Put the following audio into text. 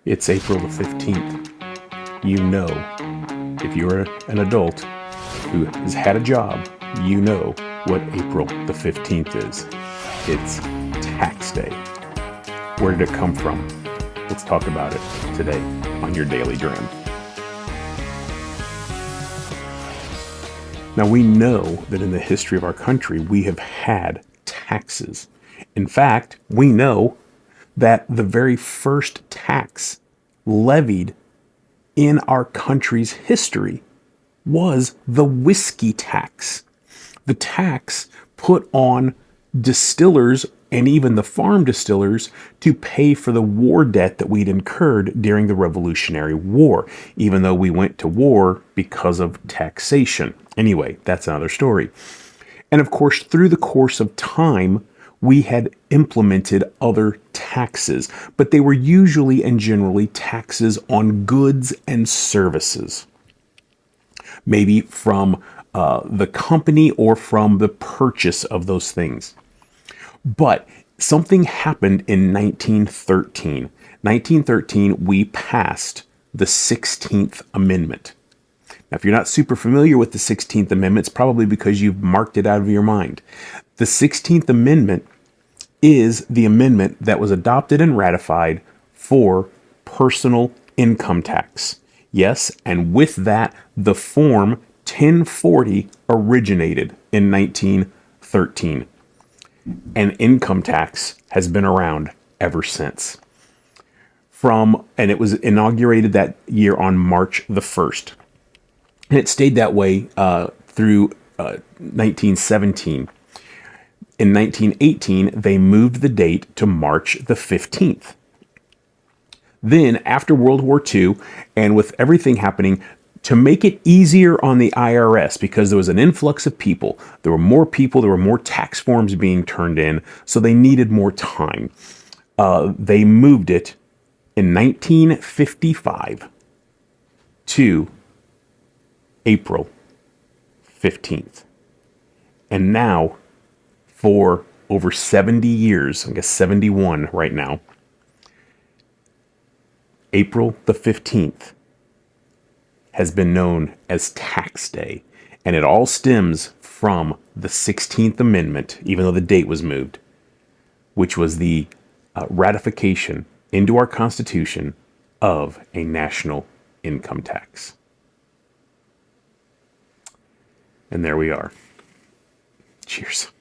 It's April the 15th. You know, if you're an adult who has had a job, you know what April the 15th is. It's tax day. Where did it come from? Let's talk about it today on your Daily Dram. Now, we know that in the history of our country, we have had taxes. In fact, we know that the very first tax levied in our country's history was the whiskey tax. The tax put on distillers and even the farm distillers to pay for the war debt that we'd incurred during the Revolutionary War, even though we went to war because of taxation. Anyway, that's another story. And of course, through the course of time, we had implemented other taxes, but they were usually and generally taxes on goods and services. Maybe from the company or from the purchase of those things. But something happened in 1913. 1913, we passed the 16th Amendment. Now, if you're not super familiar with the 16th Amendment, it's probably because you've marked it out of your mind. The 16th Amendment is the amendment that was adopted and ratified for personal income tax. Yes, and with that, the Form 1040 originated in 1913. And income tax has been around ever since. And it was inaugurated that year on March the 1st. And it stayed that way through 1917. In 1918, they moved the date to March the 15th. Then, after World War II, and with everything happening, to make it easier on the IRS, because there was an influx of people, there were more people, there were more tax forms being turned in, so they needed more time. They moved it in 1955 to April 15th. And now, for over 70 years, I guess 71 right now, April the 15th has been known as Tax Day. And it all stems from the 16th Amendment, even though the date was moved, which was the ratification into our Constitution of a national income tax. And there we are. Cheers.